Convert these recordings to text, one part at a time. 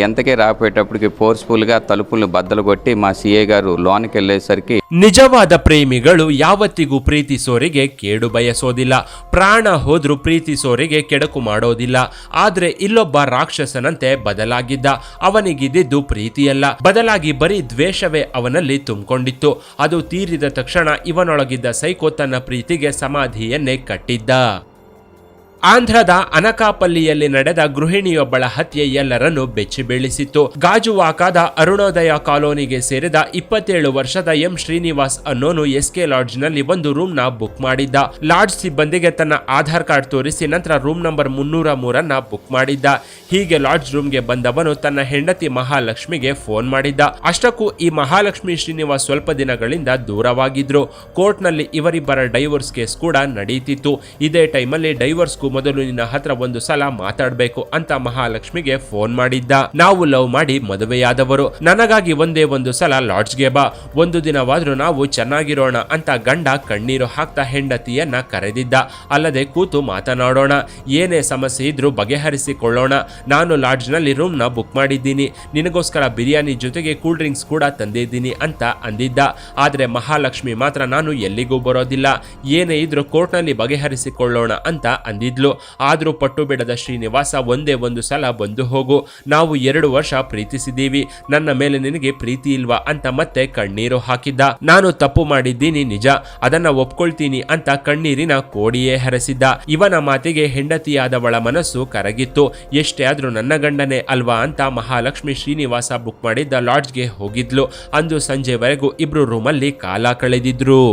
ఎంతకీ రాకపోయేటప్పటికి ఫోర్స్ఫుల్గా తలుపులను బద్దలు కొట్టి మా సిఏ గారు లోనికి వెళ్ళేసరికి ನಿಜವಾದ ಪ್ರೇಮಿಗಳು ಯಾವತ್ತಿಗೂ ಪ್ರೀತಿಸೋರಿಗೆ ಕೇಡು ಬಯಸೋದಿಲ್ಲ, ಪ್ರಾಣ ಹೋದ್ರೂ ಪ್ರೀತಿಸೋರಿಗೆ ಕೆಡಕು ಮಾಡೋದಿಲ್ಲ. ಆದ್ರೆ ಇಲ್ಲೊಬ್ಬ ರಾಕ್ಷಸನಂತೆ ಬದಲಾಗಿದ್ದ. ಅವನಿಗಿದ್ದು ಪ್ರೀತಿಯಲ್ಲ, ಬದಲಾಗಿ ಬರೀ ದ್ವೇಷವೇ ಅವನಲ್ಲಿ ತುಂಬಿಕೊಂಡಿತ್ತು. ಅದು ತೀರಿದ ತಕ್ಷಣ ಇವನೊಳಗಿದ್ದ ಸೈಕೋ ತನ್ನ ಪ್ರೀತಿಗೆ ಸಮಾಧಿಯನ್ನೇ ಕಟ್ಟಿದ್ದ. ಆಂಧ್ರದ ಅನಕಾಪಲ್ಲಿಯಲ್ಲಿ ನಡೆದ ಗೃಹಿಣಿಯೊಬ್ಬಳ ಹತ್ಯೆ ಎಲ್ಲರನ್ನು ಬೆಚ್ಚಿ ಬೀಳಿಸಿತ್ತು. ಗಾಜುವಾಕಾದ ಅರುಣೋದಯ ಕಾಲೋನಿಗೆ ಸೇರಿದ 27 ವರ್ಷದ ಎಂ ಶ್ರೀನಿವಾಸ್ ಅನ್ನೋನು ಎಸ್ಕೆ ಲಾಡ್ಜ್ನಲ್ಲಿ ಒಂದು ರೂಮ್ನ ಬುಕ್ ಮಾಡಿದ್ದ. ಲಾಡ್ಜ್ ಸಿಬ್ಬಂದಿಗೆ ತನ್ನ ಆಧಾರ್ ಕಾರ್ಡ್ ತೋರಿಸಿ ನಂತರ ರೂಮ್ ನಂಬರ್ 303 ಬುಕ್ ಮಾಡಿದ್ದ. ಹೀಗೆ ಲಾಡ್ಜ್ ರೂಮ್ಗೆ ಬಂದವನು ತನ್ನ ಹೆಂಡತಿ ಮಹಾಲಕ್ಷ್ಮಿಗೆ ಫೋನ್ ಮಾಡಿದ್ದ. ಅಷ್ಟಕ್ಕೂ ಈ ಮಹಾಲಕ್ಷ್ಮಿ ಶ್ರೀನಿವಾಸ್ ಸ್ವಲ್ಪ ದಿನಗಳಿಂದ ದೂರವಾಗಿದ್ರು. ಕೋರ್ಟ್ನಲ್ಲಿ ಇವರಿಬ್ಬರ ಡೈವೋರ್ಸ್ ಕೇಸ್ ಕೂಡ ನಡೀತಿತ್ತು. ಇದೇ ಟೈಮಲ್ಲಿ ಡೈವೋರ್ಸ್ ಮೊದಲು ನಿನ್ನ ಹತ್ರ ಒಂದು ಸಲ ಮಾತಾಡ್ಬೇಕು ಅಂತ ಮಹಾಲಕ್ಷ್ಮಿಗೆ ಫೋನ್ ಮಾಡಿದ್ದ. ನಾವು ಲವ್ ಮಾಡಿ ಮದುವೆಯಾದವರು, ನನಗಾಗಿ ಒಂದೇ ಒಂದು ಸಲ ಲಾಡ್ಜ್ಗೆ ಬಾ, ಒಂದು ದಿನವಾದ್ರೂ ನಾವು ಚೆನ್ನಾಗಿರೋಣ ಅಂತ ಗಂಡ ಕಣ್ಣೀರು ಹಾಕ್ತಾ ಹೆಂಡತಿಯನ್ನ ಕರೆದಿದ್ದ. ಅಲ್ಲದೆ ಕೂತು ಮಾತನಾಡೋಣ, ಏನೇ ಸಮಸ್ಯೆ ಇದ್ರೂ ಬಗೆಹರಿಸಿಕೊಳ್ಳೋಣ. ನಾನು ಲಾಡ್ಜ್ನಲ್ಲಿ ರೂಮ್ನ ಬುಕ್ ಮಾಡಿದ್ದೀನಿ, ನಿನಗೋಸ್ಕರ ಬಿರಿಯಾನಿ ಜೊತೆಗೆ ಕೂಲ್ ಡ್ರಿಂಕ್ಸ್ ಕೂಡ ತಂದಿದ್ದೀನಿ ಅಂತ ಅಂದಿದ್ದ. ಆದ್ರೆ ಮಹಾಲಕ್ಷ್ಮಿ ಮಾತ್ರ ನಾನು ಎಲ್ಲಿಗೂ ಬರೋದಿಲ್ಲ, ಏನೇ ಇದ್ರೂ ಕೋರ್ಟ್ನಲ್ಲಿ ಬಗೆಹರಿಸಿಕೊಳ್ಳೋಣ ಅಂತ ಅಂದಿದ್ಲು. ಆದ್ರೂ ಪಟ್ಟು ಬಿಡದ ಶ್ರೀನಿವಾಸ ಒಂದೇ ಒಂದು ಸಲ ಬಂದು ಹೋಗು, ನಾವು 2 ವರ್ಷ ಪ್ರೀತಿಸಿದ್ದೀವಿ, ನನ್ನ ಮೇಲೆ ನಿನಗೆ ಪ್ರೀತಿ ಇಲ್ವಾ ಅಂತ ಮತ್ತೆ ಕಣ್ಣೀರು ಹಾಕಿದ್ದ. ನಾನು ತಪ್ಪು ಮಾಡಿದ್ದೀನಿ ನಿಜ, ಅದನ್ನ ಒಪ್ಕೊಳ್ತೀನಿ ಅಂತ ಕಣ್ಣೀರಿನ ಕೋಡಿಯೇ ಹರಿಸಿದ್ದ. ಇವನ ಮಾತಿಗೆ ಹೆಂಡತಿಯಾದವಳ ಮನಸ್ಸು ಕರಗಿತ್ತು. ಎಷ್ಟೇ ಆದ್ರೂ ನನ್ನ ಗಂಡನೇ ಅಲ್ವಾ ಅಂತ ಮಹಾಲಕ್ಷ್ಮಿ ಶ್ರೀನಿವಾಸ ಬುಕ್ ಮಾಡಿದ್ದ ಲಾಡ್ಜ್ಗೆ ಹೋಗಿದ್ಲು. ಅಂದು ಸಂಜೆವರೆಗೂ ಇಬ್ರು ರೂಮಲ್ಲಿ ಕಾಲ ಕಳೆದಿದ್ರು.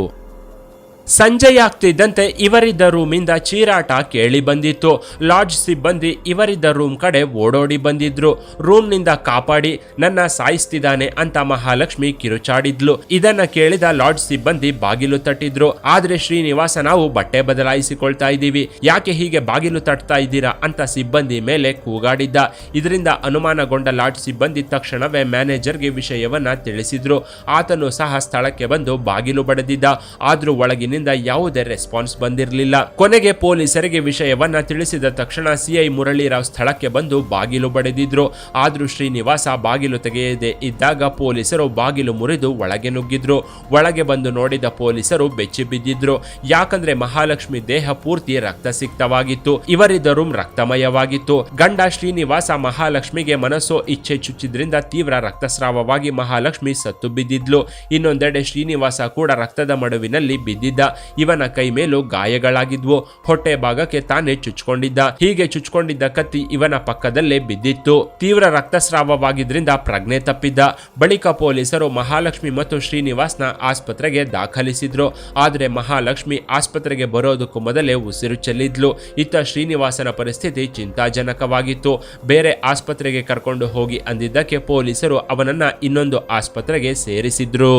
ಸಂಜೆಯಾಗ್ತಿದ್ದಂತೆ ಇವರಿದ್ದ ರೂಮಿಂದ ಚೀರಾಟ ಕೇಳಿ ಬಂದಿತ್ತು. ಲಾಡ್ಜ್ ಸಿಬ್ಬಂದಿ ಇವರಿದ್ದ ರೂಮ್ ಕಡೆ ಓಡೋಡಿ ಬಂದಿದ್ರು. ರೂಮ್ನಿಂದ ಕಾಪಾಡಿ, ನನ್ನ ಸಾಯಿಸ್ತಿದ್ದಾನೆ ಅಂತ ಮಹಾಲಕ್ಷ್ಮಿ ಕಿರುಚಾಡಿದ್ಲು. ಇದನ್ನ ಕೇಳಿದ ಲಾಡ್ಜ್ ಸಿಬ್ಬಂದಿ ಬಾಗಿಲು ತಟ್ಟಿದ್ರು. ಆದ್ರೆ ಶ್ರೀನಿವಾಸ, ನಾವು ಬಟ್ಟೆ ಬದಲಾಯಿಸಿಕೊಳ್ತಾ ಇದ್ದೀವಿ, ಯಾಕೆ ಹೀಗೆ ಬಾಗಿಲು ತಟ್ತಾ ಇದ್ದೀರಾ ಅಂತ ಸಿಬ್ಬಂದಿ ಮೇಲೆ ಕೂಗಾಡಿದ್ದ. ಇದರಿಂದ ಅನುಮಾನಗೊಂಡ ಲಾಡ್ಜ್ ಸಿಬ್ಬಂದಿ ತಕ್ಷಣವೇ ಮ್ಯಾನೇಜರ್ಗೆ ವಿಷಯವನ್ನ ತಿಳಿಸಿದ್ರು. ಆತನು ಸಹ ಸ್ಥಳಕ್ಕೆ ಬಂದು ಬಾಗಿಲು ಬಡಿದಿದ್ದ. ಆದ್ರೂ ಒಳಗಿನಿಂದ ಯಾವುದೇ ರೆಸ್ಪಾನ್ಸ್ ಬಂದಿರಲಿಲ್ಲ. ಕೊನೆಗೆ ಪೊಲೀಸರಿಗೆ ವಿಷಯವನ್ನ ತಿಳಿಸಿದ ತಕ್ಷಣ ಸಿಐ ಮುರಳೀರಾವ್ ಸ್ಥಳಕ್ಕೆ ಬಂದು ಬಾಗಿಲು ಬಡಿದಿದ್ರು. ಆದ್ರೂ ಶ್ರೀನಿವಾಸ ಬಾಗಿಲು ತೆಗೆಯದೆ ಇದ್ದಾಗ ಪೊಲೀಸರು ಬಾಗಿಲು ಮುರಿದು ಒಳಗೆ ನುಗ್ಗಿದ್ರು. ಒಳಗೆ ಬಂದು ನೋಡಿದ ಪೊಲೀಸರು ಬೆಚ್ಚಿ ಬಿದ್ದಿದ್ರು. ಯಾಕಂದ್ರೆ ಮಹಾಲಕ್ಷ್ಮಿ ದೇಹ ಪೂರ್ತಿ ರಕ್ತಸಿಕ್ತವಾಗಿತ್ತು. ಇವರಿದ್ದ ರೂಮ್ ರಕ್ತಮಯವಾಗಿತ್ತು. ಗಂಡ ಶ್ರೀನಿವಾಸ ಮಹಾಲಕ್ಷ್ಮಿಗೆ ಮನಸ್ಸೋ ಇಚ್ಛೆ ಚುಚ್ಚಿದ್ರಿಂದ ತೀವ್ರ ರಕ್ತಸ್ರಾವವಾಗಿ ಮಹಾಲಕ್ಷ್ಮಿ ಸತ್ತು ಬಿದ್ದಿದ್ಲು. ಇನ್ನೊಂದೆಡೆ ಶ್ರೀನಿವಾಸ ಕೂಡ ರಕ್ತದ ಮಡುವಿನಲ್ಲಿ ಬಿದ್ದಿದ್ದ. ಇವನ ಕೈ ಮೇಲೂ ಗಾಯಗಳಾಗಿದ್ವು. ಹೊಟ್ಟೆ ಭಾಗಕ್ಕೆ ತಾನೇ ಚುಚ್ಕೊಂಡಿದ್ದ. ಹೀಗೆ ಚುಚ್ಕೊಂಡಿದ್ದ ಕತ್ತಿ ಇವನ ಪಕ್ಕದಲ್ಲೇ ಬಿದ್ದಿತ್ತು. ತೀವ್ರ ರಕ್ತಸ್ರಾವವಾಗಿದ್ರಿಂದ ಪ್ರಜ್ಞೆ ತಪ್ಪಿದ್ದ. ಬಳಿಕ ಪೊಲೀಸರು ಮಹಾಲಕ್ಷ್ಮಿ ಮತ್ತು ಶ್ರೀನಿವಾಸ್ನ ಆಸ್ಪತ್ರೆಗೆ ದಾಖಲಿಸಿದ್ರು. ಆದ್ರೆ ಮಹಾಲಕ್ಷ್ಮಿ ಆಸ್ಪತ್ರೆಗೆ ಬರೋದಕ್ಕೂ ಮೊದಲೇ ಉಸಿರು ಚೆಲ್ಲಿದ್ಲು. ಇತ್ತ ಶ್ರೀನಿವಾಸನ ಪರಿಸ್ಥಿತಿ ಚಿಂತಾಜನಕವಾಗಿತ್ತು. ಬೇರೆ ಆಸ್ಪತ್ರೆಗೆ ಕರ್ಕೊಂಡು ಹೋಗಿ ಅಂದಿದ್ದಕ್ಕೆ ಪೊಲೀಸರು ಅವನನ್ನ ಇನ್ನೊಂದು ಆಸ್ಪತ್ರೆಗೆ ಸೇರಿಸಿದ್ರು.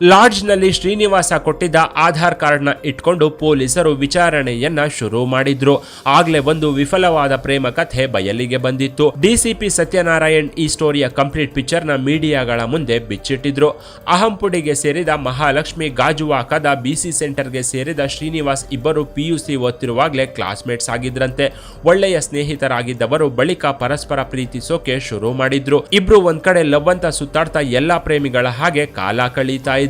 ಲಾಡ್ಜ್ನಲ್ಲಿ ಶ್ರೀನಿವಾಸ ಕೊಟ್ಟಿದ್ದ ಆಧಾರ್ ಕಾರ್ಡ್ನ ಇಟ್ಕೊಂಡು ಪೊಲೀಸರು ವಿಚಾರಣೆಯನ್ನ ಶುರು ಮಾಡಿದ್ರು. ಆಗ್ಲೇ ಒಂದು ವಿಫಲವಾದ ಪ್ರೇಮ ಕಥೆ ಬಯಲಿಗೆ ಬಂದಿತ್ತು. ಡಿಸಿಪಿ ಸತ್ಯನಾರಾಯಣ್ ಈ ಸ್ಟೋರಿಯ ಕಂಪ್ಲೀಟ್ ಪಿಕ್ಚರ್ನ ಮೀಡಿಯಾಗಳ ಮುಂದೆ ಬಿಚ್ಚಿಟ್ಟಿದ್ರು. ಅಹಂಪುಡಿಗೆ ಸೇರಿದ ಮಹಾಲಕ್ಷ್ಮಿ, ಗಾಜುವಾಕದ ಬಿಸಿ ಸೆಂಟರ್ಗೆ ಸೇರಿದ ಶ್ರೀನಿವಾಸ್ ಇಬ್ಬರು PUC ಓದ್ತಿರುವಾಗಲೇ ಕ್ಲಾಸ್ಮೇಟ್ಸ್ ಆಗಿದ್ರಂತೆ. ಒಳ್ಳೆಯ ಸ್ನೇಹಿತರಾಗಿದ್ದವರು ಬಳಿಕ ಪರಸ್ಪರ ಪ್ರೀತಿಸೋಕೆ ಶುರು ಮಾಡಿದ್ರು. ಇಬ್ರು ಒಂದ್ ಕಡೆ ಲವ್ ಅಂತ ಸುತ್ತಾಡ್ತಾ ಎಲ್ಲಾ ಪ್ರೇಮಿಗಳ ಹಾಗೆ ಕಾಲ ಕಳೀತಾ ಇದ್ರು.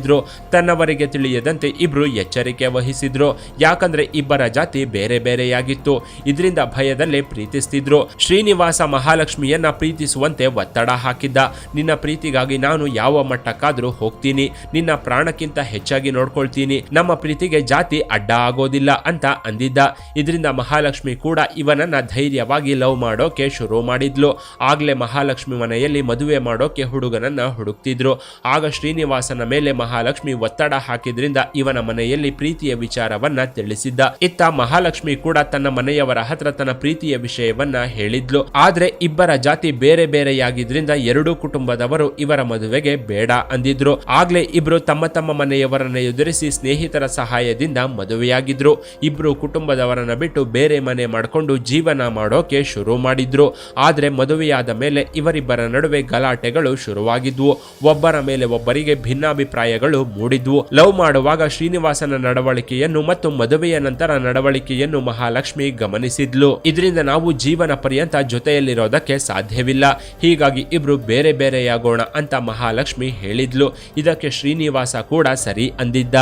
ತನ್ನವರಿಗೆ ತಿಳಿಯದಂತೆ ಇಬ್ರು ಎಚ್ಚರಿಕೆ ವಹಿಸಿದ್ರು. ಯಾಕಂದ್ರೆ ಇಬ್ಬರ ಜಾತಿ ಬೇರೆ ಬೇರೆಯಾಗಿತ್ತು. ಇದರಿಂದ ಭಯದಲ್ಲೇ ಪ್ರೀತಿಸ್ತಿದ್ರು. ಶ್ರೀನಿವಾಸ ಮಹಾಲಕ್ಷ್ಮಿಯನ್ನ ಪ್ರೀತಿಸುವಂತೆ ಒತ್ತಡ ಹಾಕಿದ್ದ. ನಿನ್ನ ಪ್ರೀತಿಗಾಗಿ ನಾನು ಯಾವ ಮಟ್ಟಕ್ಕಾದ್ರೂ ಹೋಗ್ತೀನಿ, ನಿನ್ನ ಪ್ರಾಣಕ್ಕಿಂತ ಹೆಚ್ಚಾಗಿ ನೋಡ್ಕೊಳ್ತೀನಿ, ನಮ್ಮ ಪ್ರೀತಿಗೆ ಜಾತಿ ಅಡ್ಡ ಆಗೋದಿಲ್ಲ ಅಂತ ಅಂದಿದ್ದ. ಇದರಿಂದ ಮಹಾಲಕ್ಷ್ಮಿ ಕೂಡ ಇವನನ್ನ ಧೈರ್ಯವಾಗಿ ಲವ್ ಮಾಡೋಕೆ ಶುರು ಮಾಡಿದ್ಲು. ಆಗ್ಲೇ ಮಹಾಲಕ್ಷ್ಮಿ ಮನೆಯಲ್ಲಿ ಮದುವೆ ಮಾಡೋಕೆ ಹುಡುಗನನ್ನ ಹುಡುಕ್ತಿದ್ರು. ಆಗ ಶ್ರೀನಿವಾಸನ ಮೇಲೆ ಮಹಾಲಕ್ಷ್ಮಿ ಒತ್ತಡ ಹಾಕಿದ್ರಿಂದ ಇವನ ಮನೆಯಲ್ಲಿ ಪ್ರೀತಿಯ ವಿಚಾರವನ್ನ ತಿಳಿಸಿದ್ದ. ಇತ್ತ ಮಹಾಲಕ್ಷ್ಮಿ ಕೂಡ ತನ್ನ ಮನೆಯವರ ಹತ್ರ ತನ್ನ ಪ್ರೀತಿಯ ವಿಷಯವನ್ನ ಹೇಳಿದ್ಲು. ಆದ್ರೆ ಇಬ್ಬರ ಜಾತಿ ಬೇರೆ ಬೇರೆಯಾಗಿದ್ರಿಂದ ಎರಡೂ ಕುಟುಂಬದವರು ಇವರ ಮದುವೆಗೆ ಬೇಡ ಅಂದಿದ್ರು. ಆಗ್ಲೇ ಇಬ್ರು ತಮ್ಮ ತಮ್ಮ ಮನೆಯವರನ್ನ ಎದುರಿಸಿ ಸ್ನೇಹಿತರ ಸಹಾಯದಿಂದ ಮದುವೆಯಾಗಿದ್ರು. ಇಬ್ರು ಕುಟುಂಬದವರನ್ನ ಬಿಟ್ಟು ಬೇರೆ ಮನೆ ಮಾಡ್ಕೊಂಡು ಜೀವನ ಮಾಡೋಕೆ ಶುರು ಮಾಡಿದ್ರು. ಆದ್ರೆ ಮದುವೆಯಾದ ಮೇಲೆ ಇವರಿಬ್ಬರ ನಡುವೆ ಗಲಾಟೆಗಳು ಶುರುವಾಗಿದ್ವು. ಒಬ್ಬರ ಮೇಲೆ ಒಬ್ಬರಿಗೆ ಭಿನ್ನಾಭಿಪ್ರಾಯ ಅಭಿಪ್ರಾಯಗಳು ಮೂಡಿದ್ವು. ಲವ್ ಮಾಡುವಾಗ ಶ್ರೀನಿವಾಸನ ನಡವಳಿಕೆಯನ್ನು ಮತ್ತು ಮದುವೆಯ ನಂತರ ನಡವಳಿಕೆಯನ್ನು ಮಹಾಲಕ್ಷ್ಮಿ ಗಮನಿಸಿದ್ಲು. ಇದರಿಂದ ನಾವು ಜೀವನ ಪರ್ಯಂತ ಜೊತೆಯಲ್ಲಿರೋದಕ್ಕೆ ಸಾಧ್ಯವಿಲ್ಲ, ಹೀಗಾಗಿ ಇಬ್ರು ಬೇರೆ ಬೇರೆಯಾಗೋಣ ಅಂತ ಮಹಾಲಕ್ಷ್ಮಿ ಹೇಳಿದ್ಲು. ಇದಕ್ಕೆ ಶ್ರೀನಿವಾಸ ಕೂಡ ಸರಿ ಅಂದಿದ್ದ.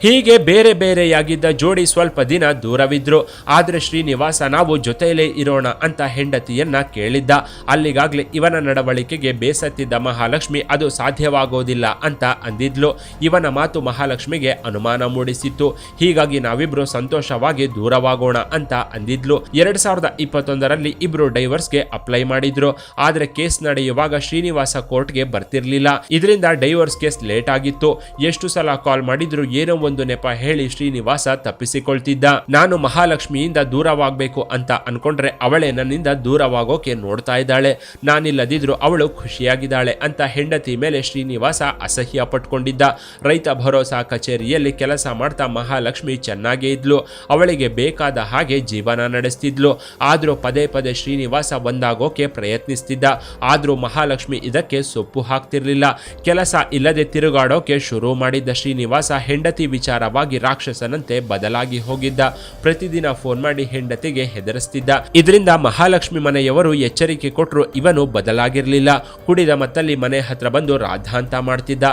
ಹೀಗೆ ಬೇರೆ ಬೇರೆಯಾಗಿದ್ದ ಜೋಡಿ ಸ್ವಲ್ಪ ದಿನ ದೂರವಿದ್ರು. ಆದ್ರೆ ಶ್ರೀನಿವಾಸ ನಾವು ಜೊತೆಯಲ್ಲೇ ಇರೋಣ ಅಂತ ಹೆಂಡತಿಯನ್ನ ಕೇಳಿದ್ದ. ಅಲ್ಲಿಗಾಗ್ಲೇ ಇವನ ನಡವಳಿಕೆಗೆ ಬೇಸತ್ತಿದ್ದ ಮಹಾಲಕ್ಷ್ಮಿ ಅದು ಸಾಧ್ಯವಾಗೋದಿಲ್ಲ ಅಂತ ಅಂದಿದ್ಲು. ಇವನ ಮಾತು ಮಹಾಲಕ್ಷ್ಮಿಗೆ ಅನುಮಾನ ಮೂಡಿಸಿತ್ತು. ಹೀಗಾಗಿ ನಾವಿಬ್ರು ಸಂತೋಷವಾಗಿ ದೂರವಾಗೋಣ ಅಂತ ಅಂದಿದ್ಲು. 2021ರಲ್ಲಿ ಇಬ್ರು ಡೈವರ್ಸ್ಗೆ ಅಪ್ಲೈ ಮಾಡಿದ್ರು. ಆದ್ರೆ ಕೇಸ್ ನಡೆಯುವಾಗ ಶ್ರೀನಿವಾಸ ಕೋರ್ಟ್ಗೆ ಬರ್ತಿರ್ಲಿಲ್ಲ. ಇದರಿಂದ ಡೈವರ್ಸ್ ಕೇಸ್ ಲೇಟ್ ಆಗಿತ್ತು. ಎಷ್ಟು ಸಲ ಕಾಲ್ ಮಾಡಿದ್ರು ಏನೋ ಒಂದು ನೆಪ ಹೇಳಿ ಶ್ರೀನಿವಾಸ ತಪ್ಪಿಸಿಕೊಳ್ತಿದ್ದ. ನಾನು ಮಹಾಲಕ್ಷ್ಮಿಯಿಂದ ದೂರವಾಗಬೇಕು ಅಂತ ಅನ್ಕೊಂಡ್ರೆ ಅವಳೇ ನನ್ನಿಂದ ದೂರವಾಗೋಕೆ ನೋಡ್ತಾ ಇದ್ದಾಳೆ, ನಾನಿಲ್ಲದಿದ್ರು ಅವಳು ಖುಷಿಯಾಗಿದ್ದಾಳೆ ಅಂತ ಹೆಂಡತಿ ಮೇಲೆ ಶ್ರೀನಿವಾಸ ಅಸಹ್ಯ ಪಟ್ಕೊಂಡಿದ್ದ. ರೈತ ಭರೋಸಾ ಕಚೇರಿಯಲ್ಲಿ ಕೆಲಸ ಮಾಡ್ತಾ ಮಹಾಲಕ್ಷ್ಮಿ ಚೆನ್ನಾಗೇ ಇದ್ಲು. ಅವಳಿಗೆ ಬೇಕಾದ ಹಾಗೆ ಜೀವನ ನಡೆಸ್ತಿದ್ಲು. ಆದ್ರೂ ಪದೇ ಪದೇ ಶ್ರೀನಿವಾಸ ಒಂದಾಗೋಕೆ ಪ್ರಯತ್ನಿಸ್ತಿದ್ದ. ಆದ್ರೂ ಮಹಾಲಕ್ಷ್ಮಿ ಇದಕ್ಕೆ ಸೊಪ್ಪು ಹಾಕ್ತಿರ್ಲಿಲ್ಲ. ಕೆಲಸ ಇಲ್ಲದೆ ತಿರುಗಾಡೋಕೆ ಶುರು ಮಾಡಿದ್ದ ಶ್ರೀನಿವಾಸ ಹೆಂಡತಿ ವಿಚಾರವಾಗಿ ರಾಕ್ಷಸನಂತೆ ಬದಲಾಗಿ ಹೋಗಿದ್ದ. ಪ್ರತಿದಿನ ಫೋನ್ ಮಾಡಿ ಹೆಂಡತಿಗೆ ಹೆದರಿಸ್ತಿದ್ದ. ಇದರಿಂದ ಮಹಾಲಕ್ಷ್ಮಿ ಮನೆಯವರು ಎಚ್ಚರಿಕೆ ಕೊಟ್ಟರು, ಇವನು ಬದಲಾಗಿರ್ಲಿಲ್ಲ. ಕುಡಿದ ಮತ್ತಲ್ಲಿ ಮನೆ ಹತ್ರ ಬಂದು ರಾಧಾಂತ ಮಾಡ್ತಿದ್ದ.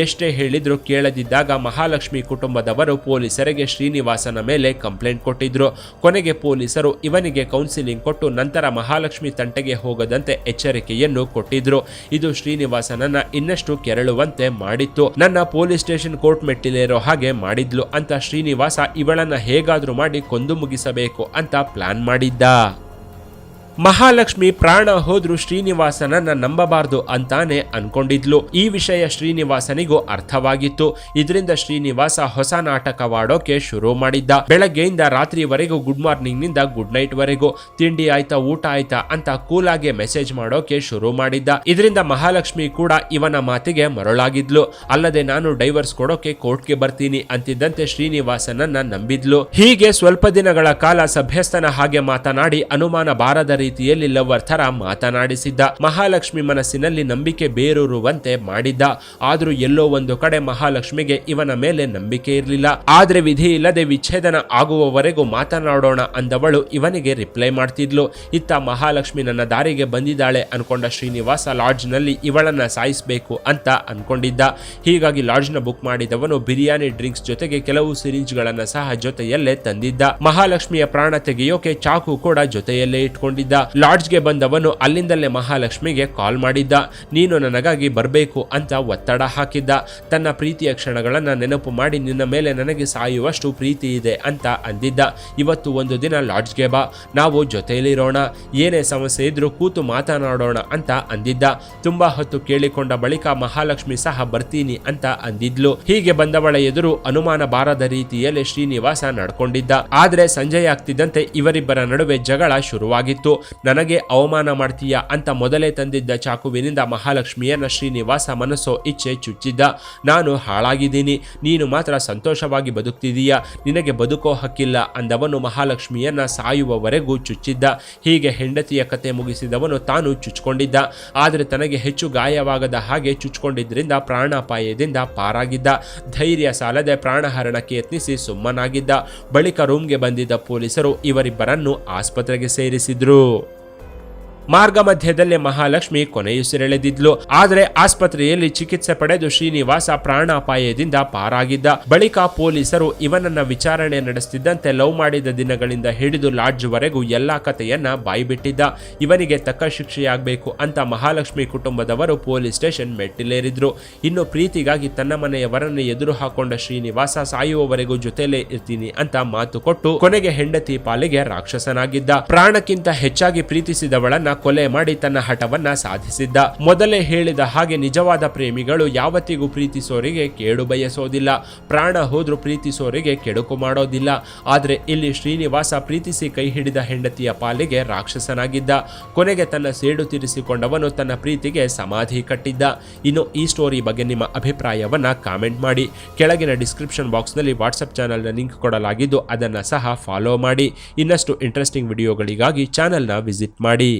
ಎಷ್ಟೇ ಹೇಳಿದ್ರು ಕೇಳದಿದ್ದಾಗ ಮಹಾಲಕ್ಷ್ಮಿ ಕುಟುಂಬದವರು ಪೊಲೀಸರಿಗೆ ಶ್ರೀನಿವಾಸನ ಮೇಲೆ ಕಂಪ್ಲೇಂಟ್ ಕೊಟ್ಟಿದ್ರು. ಕೊನೆಗೆ ಪೊಲೀಸರು ಇವನಿಗೆ ಕೌನ್ಸಿಲಿಂಗ್ ಕೊಟ್ಟು ನಂತರ ಮಹಾಲಕ್ಷ್ಮಿ ತಂಟೆಗೆ ಹೋಗದಂತೆ ಎಚ್ಚರಿಕೆಯನ್ನು ಕೊಟ್ಟಿದ್ರು. ಇದು ಶ್ರೀನಿವಾಸನನ್ನ ಇನ್ನಷ್ಟು ಕೆರಳುವಂತೆ ಮಾಡಿತ್ತು. ನನ್ನ ಪೊಲೀಸ್ ಸ್ಟೇಷನ್ ಕೋರ್ಟ್ ಮೆಟ್ಟಿಲೇರೋ ಹಾಗೆ ಮಾಡಿದ್ಲು ಅಂತ ಶ್ರೀನಿವಾಸ ಇವಳನ್ನ ಹೇಗಾದ್ರೂ ಮಾಡಿ ಕೊಂದು ಮುಗಿಸಬೇಕು ಅಂತ ಪ್ಲಾನ್ ಮಾಡಿದ್ದ. ಮಹಾಲಕ್ಷ್ಮಿ ಪ್ರಾಣ ಹೋದ್ರೂ ಶ್ರೀನಿವಾಸನನ್ನ ನಂಬಬಾರ್ದು ಅಂತಾನೆ ಅನ್ಕೊಂಡಿದ್ಲು. ಈ ವಿಷಯ ಶ್ರೀನಿವಾಸನಿಗೂ ಅರ್ಥವಾಗಿತ್ತು. ಇದರಿಂದ ಶ್ರೀನಿವಾಸ ಹೊಸ ನಾಟಕವಾಡೋಕೆ ಶುರು ಮಾಡಿದ್ದ. ಬೆಳಗ್ಗೆಯಿಂದ ರಾತ್ರಿವರೆಗೂ ಗುಡ್ ಮಾರ್ನಿಂಗ್ ನಿಂದ ಗುಡ್ ನೈಟ್ ವರೆಗೂ ತಿಂಡಿ ಆಯ್ತಾ ಊಟ ಆಯ್ತಾ ಅಂತ ಕೂಲಾಗೆ ಮೆಸೇಜ್ ಮಾಡೋಕೆ ಶುರು ಮಾಡಿದ್ದ. ಇದರಿಂದ ಮಹಾಲಕ್ಷ್ಮಿ ಕೂಡ ಇವನ ಮಾತಿಗೆ ಮರಳಾಗಿದ್ಲು. ಅಲ್ಲದೆ ನಾನು ಡೈವರ್ಸ್ ಕೊಡೋಕೆ ಕೋರ್ಟ್ಗೆ ಬರ್ತೀನಿ ಅಂತಿದ್ದಂತೆ ಶ್ರೀನಿವಾಸನನ್ನ ನಂಬಿದ್ಲು. ಹೀಗೆ ಸ್ವಲ್ಪ ದಿನಗಳ ಕಾಲ ಸಭ್ಯಸ್ಥನ ಹಾಗೆ ಮಾತನಾಡಿ ಅನುಮಾನ ಬಾರದ ರೀತಿಯಲ್ಲಿ ಲವರ್ ಥರ ಮಾತನಾಡಿಸಿದ್ದ. ಮಹಾಲಕ್ಷ್ಮಿ ಮನಸ್ಸಿನಲ್ಲಿ ನಂಬಿಕೆ ಬೇರೂರುವಂತೆ ಮಾಡಿದ್ದ. ಆದ್ರೂ ಎಲ್ಲೋ ಒಂದು ಕಡೆ ಮಹಾಲಕ್ಷ್ಮಿಗೆ ಇವನ ಮೇಲೆ ನಂಬಿಕೆ ಇರಲಿಲ್ಲ. ಆದ್ರೆ ವಿಧಿ ಇಲ್ಲದೆ ವಿಚ್ಛೇದನ ಆಗುವವರೆಗೂ ಮಾತನಾಡೋಣ ಅಂದವಳು ಇವನಿಗೆ ರಿಪ್ಲೈ ಮಾಡ್ತಿದ್ಲು. ಇತ್ತ ಮಹಾಲಕ್ಷ್ಮಿ ನನ್ನ ದಾರಿಗೆ ಬಂದಿದ್ದಾಳೆ ಅನ್ಕೊಂಡ ಶ್ರೀನಿವಾಸ ಲಾಡ್ಜ್ ನಲ್ಲಿ ಇವಳನ್ನ ಸಾಯಿಸಬೇಕು ಅಂತ ಅನ್ಕೊಂಡಿದ್ದ. ಹೀಗಾಗಿ ಲಾಡ್ಜ್ ನ ಬುಕ್ ಮಾಡಿದವನು ಬಿರಿಯಾನಿ ಡ್ರಿಂಕ್ಸ್ ಜೊತೆಗೆ ಕೆಲವು ಸಿರಿಂಜ್ ಗಳನ್ನ ಸಹ ಜೊತೆಯಲ್ಲೇ ತಂದಿದ್ದ. ಮಹಾಲಕ್ಷ್ಮಿಯ ಪ್ರಾಣ ತೆಗೆಯೋಕೆ ಚಾಕು ಕೂಡ ಜೊತೆಯಲ್ಲೇ ಇಟ್ಕೊಂಡಿದ್ದ. ಲಾಡ್ಜ್ಗೆ ಬಂದವನು ಅಲ್ಲಿಂದಲೇ ಮಹಾಲಕ್ಷ್ಮಿಗೆ ಕಾಲ್ ಮಾಡಿದ್ದ. ನೀನು ನನಗಾಗಿ ಬರಬೇಕು ಅಂತ ಒತ್ತಡ ಹಾಕಿದ್ದ. ತನ್ನ ಪ್ರೀತಿಯ ಕ್ಷಣಗಳನ್ನ ನೆನಪು ಮಾಡಿ ನಿನ್ನ ಮೇಲೆ ನನಗೆ ಸಾಯುವಷ್ಟು ಪ್ರೀತಿ ಇದೆ ಅಂತ ಅಂದಿದ್ದ. ಇವತ್ತು ಒಂದು ದಿನ ಲಾಡ್ಜ್ಗೆ ಬಾ, ನಾವು ಜೊತೆಯಲ್ಲಿರೋಣ, ಏನೇ ಸಮಸ್ಯೆ ಇದ್ರೂ ಕೂತು ಮಾತನಾಡೋಣ ಅಂತ ಅಂದಿದ್ದ. ತುಂಬಾ ಹೊತ್ತು ಕೇಳಿಕೊಂಡ ಬಳಿಕ ಮಹಾಲಕ್ಷ್ಮಿ ಸಹ ಬರ್ತೀನಿ ಅಂತ ಅಂದಿದ್ಲು. ಹೀಗೆ ಬಂದವಳ ಎದುರು ಅನುಮಾನ ಬಾರದ ರೀತಿಯಲ್ಲಿ ಶ್ರೀನಿವಾಸ ನಡ್ಕೊಂಡಿದ್ದ. ಆದ್ರೆ ಸಂಜೆ ಆಗ್ತಿದ್ದಂತೆ ಇವರಿಬ್ಬರ ನಡುವೆ ಜಗಳ ಶುರುವಾಗಿತ್ತು. ನನಗೆ ಅವಮಾನ ಮಾಡ್ತೀಯಾ ಅಂತ ಮೊದಲೇ ತಂದಿದ್ದ ಚಾಕುವಿನಿಂದ ಮಹಾಲಕ್ಷ್ಮಿಯನ್ನ ಶ್ರೀನಿವಾಸ ಮನಸ್ಸೋ ಇಚ್ಛೆ ಚುಚ್ಚಿದ್ದ. ನಾನು ಹಾಳಾಗಿದ್ದೀನಿ, ನೀನು ಮಾತ್ರ ಸಂತೋಷವಾಗಿ ಬದುಕ್ತಿದೀಯಾ, ನಿನಗೆ ಬದುಕೋ ಹಕ್ಕಿಲ್ಲ ಅಂದವನು ಮಹಾಲಕ್ಷ್ಮಿಯನ್ನ ಸಾಯುವವರೆಗೂ ಚುಚ್ಚಿದ್ದ. ಹೀಗೆ ಹೆಂಡತಿಯ ಕತೆ ಮುಗಿಸಿದವನು ತಾನು ಚುಚ್ಕೊಂಡಿದ್ದ. ಆದರೆ ತನಗೆ ಹೆಚ್ಚು ಗಾಯವಾಗದ ಹಾಗೆ ಚುಚ್ಕೊಂಡಿದ್ರಿಂದ ಪ್ರಾಣಾಪಾಯದಿಂದ ಪಾರಾಗಿದ್ದ. ಧೈರ್ಯ ಸಾಲದೆ ಪ್ರಾಣಹರಣಕ್ಕೆ ಯತ್ನಿಸಿ ಸುಮ್ಮನಾಗಿದ್ದ. ಬಳಿಕ ರೂಮ್ಗೆ ಬಂದಿದ್ದ ಪೊಲೀಸರು ಇವರಿಬ್ಬರನ್ನು ಆಸ್ಪತ್ರೆಗೆ ಸೇರಿಸಿದ್ರು. ಮಾರ್ಗ ಮಧ್ಯದಲ್ಲೇ ಮಹಾಲಕ್ಷ್ಮಿ ಕೊನೆಯುಸಿರೆಳೆದಿದ್ಲು. ಆದರೆ ಆಸ್ಪತ್ರೆಯಲ್ಲಿ ಚಿಕಿತ್ಸೆ ಪಡೆದು ಶ್ರೀನಿವಾಸ ಪ್ರಾಣಾಪಾಯದಿಂದ ಪಾರಾಗಿದ್ದ. ಬಳಿಕ ಪೊಲೀಸರು ಇವನನ್ನ ವಿಚಾರಣೆ ನಡೆಸುತ್ತಿದ್ದಂತೆ ಲವ್ ಮಾಡಿದ ದಿನಗಳಿಂದ ಹಿಡಿದು ಲಾಡ್ಜ್ ವರೆಗೂ ಎಲ್ಲಾ ಕಥೆಯನ್ನ ಬಾಯ್ಬಿಟ್ಟಿದ್ದ. ಇವನಿಗೆ ತಕ್ಕ ಶಿಕ್ಷೆಯಾಗಬೇಕು ಅಂತ ಮಹಾಲಕ್ಷ್ಮಿ ಕುಟುಂಬದವರು ಪೊಲೀಸ್ ಸ್ಟೇಷನ್ ಮೆಟ್ಟಿಲೇರಿದ್ರು. ಇನ್ನು ಪ್ರೀತಿಗಾಗಿ ತನ್ನ ಮನೆಯವರನ್ನು ಎದುರು ಹಾಕೊಂಡ ಶ್ರೀನಿವಾಸ ಸಾಯುವವರೆಗೂ ಜೊತೆಲೇ ಇರ್ತೀನಿ ಅಂತ ಮಾತು ಕೊಟ್ಟು ಕೊನೆಗೆ ಹೆಂಡತಿ ಪಾಲಿಗೆ ರಾಕ್ಷಸನಾಗಿದ್ದ. ಪ್ರಾಣಕ್ಕಿಂತ ಹೆಚ್ಚಾಗಿ ಪ್ರೀತಿಸಿದವಳನ್ನ ಕೊಲೆ ಮಾಡಿ ತನ್ನ ಹಠವನ್ನ ಸಾಧಿಸಿದ್ದ. ಮೊದಲೇ ಹೇಳಿದ ಹಾಗೆ ನಿಜವಾದ ಪ್ರೇಮಿಗಳು ಯಾವತ್ತಿಗೂ ಪ್ರೀತಿಸೋರಿಗೆ ಕೇಡು ಬಯಸೋದಿಲ್ಲ, ಪ್ರಾಣ ಹೋದ್ರೂ ಪ್ರೀತಿಸೋರಿಗೆ ಕೆಡುಕು ಮಾಡೋದಿಲ್ಲ. ಆದ್ರೆ ಇಲ್ಲಿ ಶ್ರೀನಿವಾಸ ಪ್ರೀತಿಸಿ ಕೈ ಹಿಡಿದ ಹೆಂಡತಿಯ ಪಾಲಿಗೆ ರಾಕ್ಷಸನಾಗಿದ್ದ. ಕೊನೆಗೆ ತನ್ನ ಸೇಡು ತೀರಿಸಿಕೊಂಡವನು ತನ್ನ ಪ್ರೀತಿಗೆ ಸಮಾಧಿ ಕಟ್ಟಿದ್ದ. ಇನ್ನು ಈ ಸ್ಟೋರಿ ಬಗ್ಗೆ ನಿಮ್ಮ ಅಭಿಪ್ರಾಯವನ್ನ ಕಾಮೆಂಟ್ ಮಾಡಿ. ಕೆಳಗಿನ ಡಿಸ್ಕ್ರಿಪ್ಷನ್ ಬಾಕ್ಸ್ ನಲ್ಲಿ ವಾಟ್ಸ್ಆಪ್ ಚಾನೆಲ್ನ ಲಿಂಕ್ ಕೊಡಲಾಗಿದ್ದು ಅದನ್ನ ಸಹ ಫಾಲೋ ಮಾಡಿ. ಇನ್ನಷ್ಟು ಇಂಟ್ರೆಸ್ಟಿಂಗ್ ವಿಡಿಯೋಗಳಿಗಾಗಿ ಚಾನೆಲ್ನ ವಿಸಿಟ್ ಮಾಡಿ.